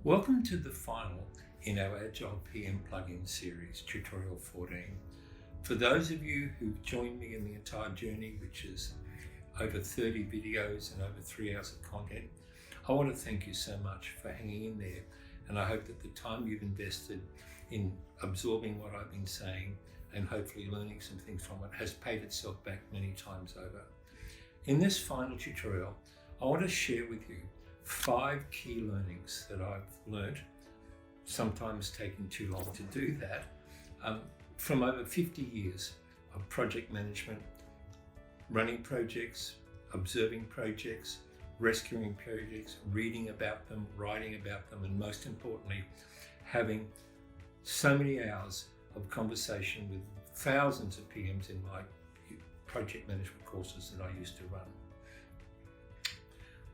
Welcome to the final in our Agile PM plugin series, tutorial 14. For those of you who've joined me in the entire journey, which is over 30 videos and over 3 hours of content, I want to thank you so much for hanging in there. And I hope that the time you've invested in absorbing what I've been saying and hopefully learning some things from it has paid itself back many times over. In this final tutorial, I want to share with you 5 key learnings that I've learned, sometimes taking too long to do that, from over 50 years of project management, running projects, observing projects, rescuing projects, reading about them, writing about them, and most importantly, having so many hours of conversation with thousands of PMs in my project management courses that I used to run.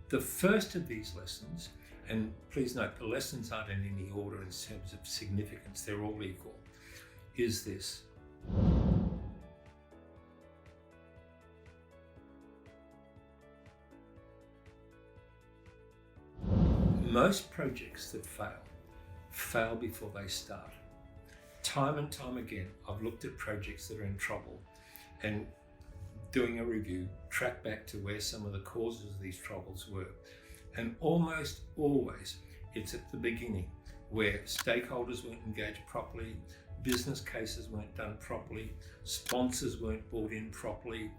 The first of these lessons, and please note the lessons aren't in any order in terms of significance, they're all equal, is this. Most projects that fail before they start. Time and time again, I've looked at projects that are in trouble and doing a review, track back to where some of the causes of these troubles were. And almost always, it's at the beginning where stakeholders weren't engaged properly, business cases weren't done properly, sponsors weren't brought in properly,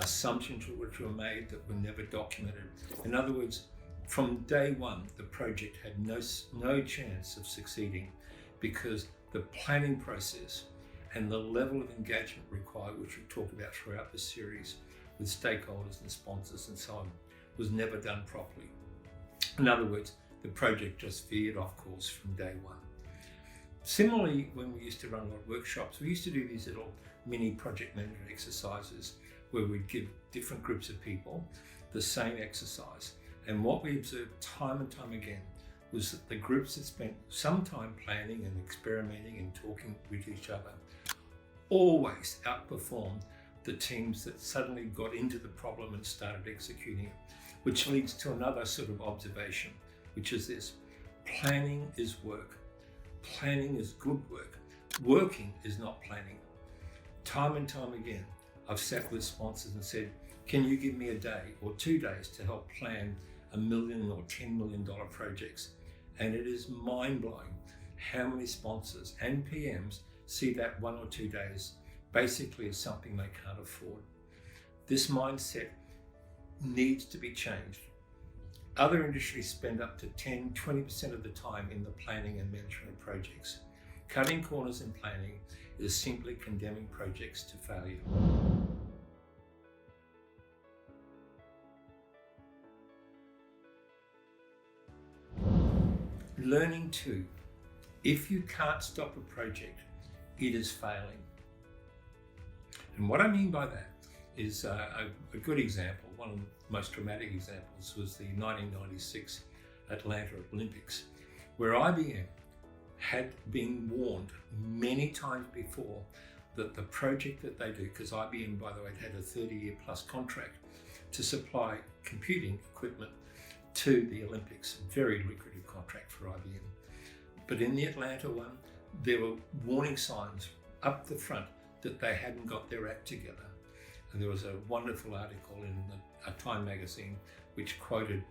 assumptions which were made that were never documented. In other words, from day one, the project had no chance of succeeding because the planning process and the level of engagement required, which we've talked about throughout the series with stakeholders and sponsors and so on, was never done properly. In other words, the project just veered off course from day one. Similarly, when we used to run a lot of workshops, we used to do these little mini project management exercises where we'd give different groups of people the same exercise. And what we observed time and time again was that the groups that spent some time planning and experimenting and talking with each other always outperformed the teams that suddenly got into the problem and started executing it, which leads to another sort of observation, which is this: planning is work. Planning is good work. Working is not planning. Time and time again, I've sat with sponsors and said, can you give me a day or 2 days to help plan $1 million or $10 million projects? And it is mind-blowing how many sponsors and PMs see that 1 or 2 days basically as something they can't afford. This mindset needs to be changed. Other industries spend up to 10-20% of the time in the planning and management of projects. Cutting corners in planning is simply condemning projects to failure. Learning to, if you can't stop a project, it is failing. And what I mean by that is a good example, one of the most dramatic examples was the 1996 Atlanta Olympics, where IBM had been warned many times before that the project that they do, because IBM, by the way, had a 30-year plus contract to supply computing equipment to the Olympics, very lucrative contract for IBM. But in the Atlanta one, there were warning signs up the front that they hadn't got their act together. And there was a wonderful article in a Time magazine which quoted,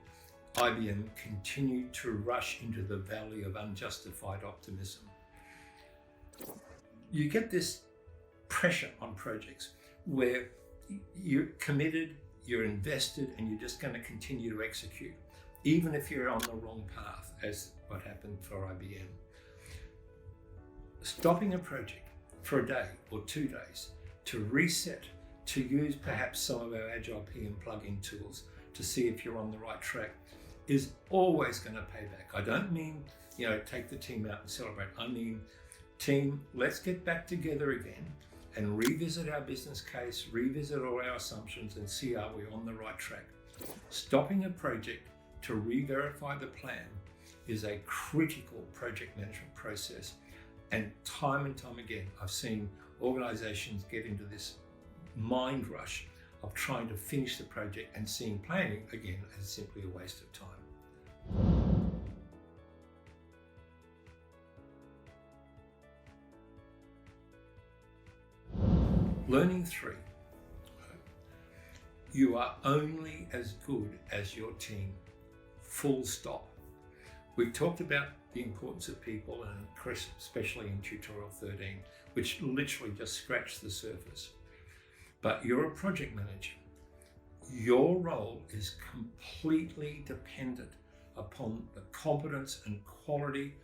IBM continued to rush into the valley of unjustified optimism. You get this pressure on projects where you're committed, you're invested, and you're just going to continue to execute, even if you're on the wrong path, as what happened for IBM. Stopping a project for a day or 2 days to reset, to use perhaps some of our Agile PM plugin tools to see if you're on the right track is always going to pay back. I don't mean, take the team out and celebrate. I mean, team, let's get back together again and revisit our business case, revisit all our assumptions and see are we on the right track. Stopping a project to re-verify the plan is a critical project management process. And time again, I've seen organizations get into this mind rush of trying to finish the project and seeing planning again as simply a waste of time. Learning 3. You are only as good as your team. Full stop. We've talked about the importance of people, and Chris, especially in tutorial 13, which literally just scratched the surface. But you're a project manager. Your role is completely dependent upon the competence and quality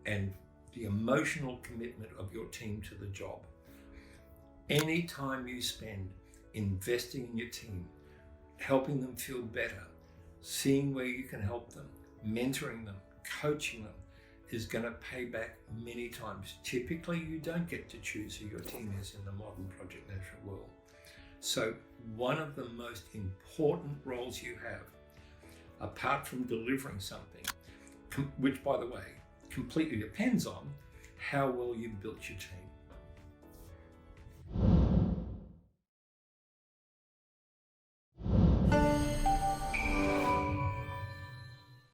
and the emotional commitment of your team to the job. Any time you spend investing in your team, helping them feel better, seeing where you can help them, mentoring them, coaching them, is going to pay back many times. Typically, you don't get to choose who your team is in the modern project management world. So one of the most important roles you have, apart from delivering something, which by the way, completely depends on how well you've built your team.